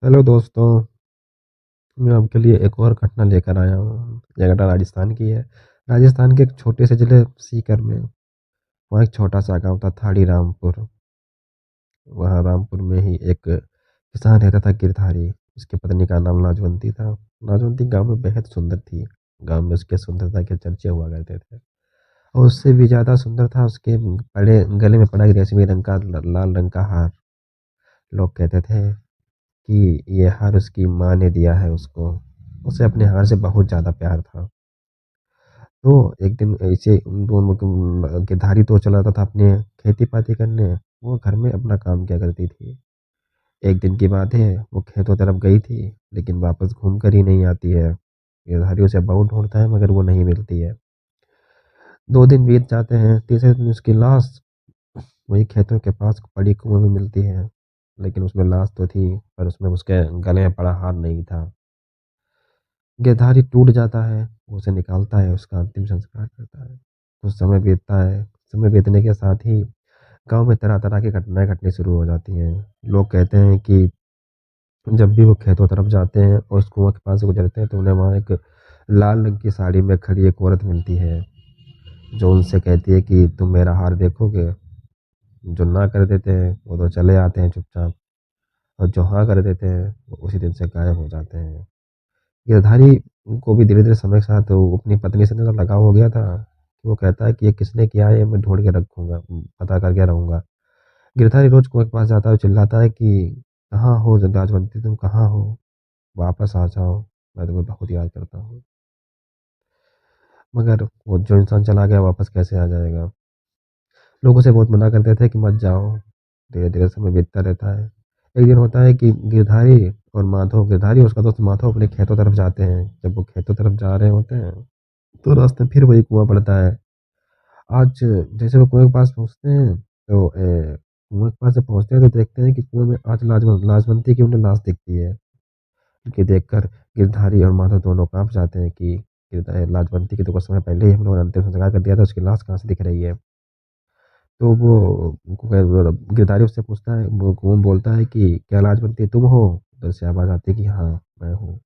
Hello दोस्तों। मैं आपके लिए एक और घटना लेकर आया हूँ। यह घटना राजस्थान की है। राजस्थान के एक छोटे से जिले सीकर में वहाँ एक छोटा सा गांव था थाड़ी रामपुर। वहाँ रामपुर में ही एक किसान रहता था गिरधारी। उसकी पत्नी का नाम लाजवंती था। लाजवंती गांव में बेहद सुंदर थी। गांव में उसके सुंदरता के चर्चे हुआ करते थे। और उससे भी ज़्यादा सुंदर था उसके बड़े गले में पड़ा रेशमी रंग का लाल रंग का हार। लोग कहते थे कि ये हार उसकी माँ ने दिया है उसको। उसे अपने हार से बहुत ज़्यादा प्यार था। तो एक दिन ऐसे उन दोनों गिरधारी तो चला जाता था अपने खेती पाती करने। वो घर में अपना काम किया करती थी। एक दिन की बात है, वो खेतों तरफ गई थी लेकिन वापस घूम कर ही नहीं आती है। गिरधारी उसे बहुत ढूंढता है मगर वो नहीं मिलती है। 2 दिन बीत जाते हैं, तीसरे दिन उसकी लाश वही खेतों के पास पड़ी कुएं में मिलती है। लेकिन उसमें लाश तो थी पर उसमें उसके गले में पड़ा हार नहीं था। गिरधारी टूट जाता है। वो उसे निकालता है, उसका अंतिम संस्कार करता है। कुछ समय बीतता है। समय बीतने के साथ ही गांव में तरह तरह की घटनाएं घटनी शुरू हो जाती हैं। लोग कहते हैं कि जब भी वो खेतों तरफ जाते हैं और उस कुआं के पास से गुजरते हैं तो उन्हें वहाँ एक लाल रंग की साड़ी में खड़ी एक औरत मिलती है, जो उनसे कहती है कि तुम मेरा हार देखोगे। जो ना कर देते हैं वो तो चले आते हैं चुपचाप, और जो हाँ कर देते हैं वो उसी दिन से गायब हो जाते हैं। गिरधारी को भी धीरे धीरे समय के साथ वो अपनी पत्नी से इतना लगाव हो गया था कि वो कहता है कि ये किसने किया है, ये मैं ढूंढ के रखूंगा, पता करके रहूंगा। गिरधारी रोज कुएं के पास जाता है, चिल्लाता है कि कहाँ हो राजवंती, तुम कहाँ हो, वापस आ जाओ, मैं तुम्हें बहुत याद करता हूँ। मगर वो जो इंसान चला गया वापस कैसे आ जाएगा। लोग उसे बहुत मना करते थे कि मत जाओ। धीरे धीरे समय बीतता रहता है। एक दिन होता है कि गिरधारी और उसका दोस्त माधव अपने खेतों तरफ जाते हैं। जब वो खेतों तरफ जा रहे होते हैं तो रास्ते में फिर वही कुआं पड़ता है। आज जैसे वो कुएं के पास पहुंचते हैं तो कुएं के पास जब पहुंचते हैं तो देखते हैं कि कुएं में आज लाजवंती की उन्हें लाश दिखती है। कि देखकर गिरधारी और माधव दोनों कांप जाते हैं कि लाजवंती की तो कुछ समय पहले ही हम लोगों ने अंतिम संस्कार कर दिया था, उसकी लाश कहाँ से दिख रही है। तो वो गिरधारी उससे पूछता है, वो बोलता है कि क्या लाजवंती तुम हो। उधर से आवाज आती है कि हाँ मैं हूँ।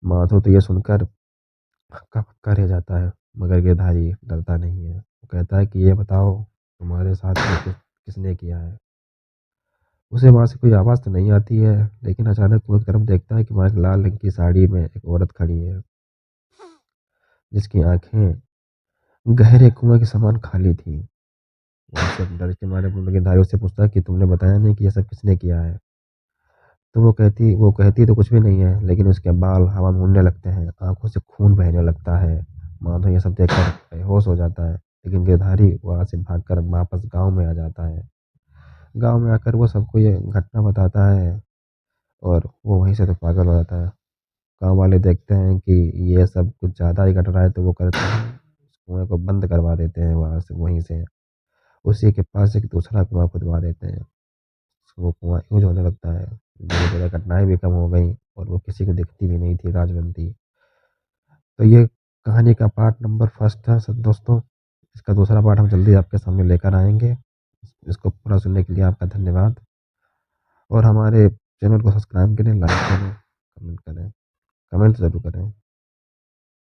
माधव तो ये सुनकर हक्का बक्का रह जाता है, मगर गिरधारी डरता नहीं है। वो कहता है कि ये बताओ तुम्हारे साथ ये किसने किया है। उसे वहां से कोई आवाज़ तो नहीं आती है, लेकिन अचानक वो एक तरफ देखता है कि वहाँ एक लाल रंग की साड़ी में एक औरत खड़ी है, जिसकी आंखें गहरे कुएं के समान खाली थी। वो उससे डर के मारे गिरधारी उससे पूछता है कि तुमने बताया नहीं कि ये सब किसने किया है। तो वो कहती तो कुछ भी नहीं है, लेकिन उसके बाल हवा में उड़ने लगते हैं, आंखों से खून बहने लगता है। माधव ये सब देखकर बेहोश हो जाता है। लेकिन गिरधारी वहां से भागकर वापस गांव में आ जाता है। गांव में आकर वो सबको ये घटना बताता है और वो वहीं से तो पागल हो जाता है। गांव वाले देखते हैं कि ये सब कुछ ज़्यादा ही घट रहा है तो वो करते हैं उस कुएं को बंद करवा देते हैं वहाँ से, वहीं से उसी के पास एक दूसरा कुआं खुदवा देते हैं। वो कुआं यूज होने लगता है। धीरे धीरे घटनाएं भी कम हो गई और वो किसी को दिखती भी नहीं थी राजबंदी। तो ये कहानी का पार्ट नंबर फर्स्ट था सब दोस्तों। इसका दूसरा पार्ट हम जल्दी आपके सामने लेकर आएंगे। इसको पूरा सुनने के लिए आपका धन्यवाद। और हमारे चैनल को सब्सक्राइब करें, लाइक करें, कमेंट करें, कमेंट ज़रूर करें।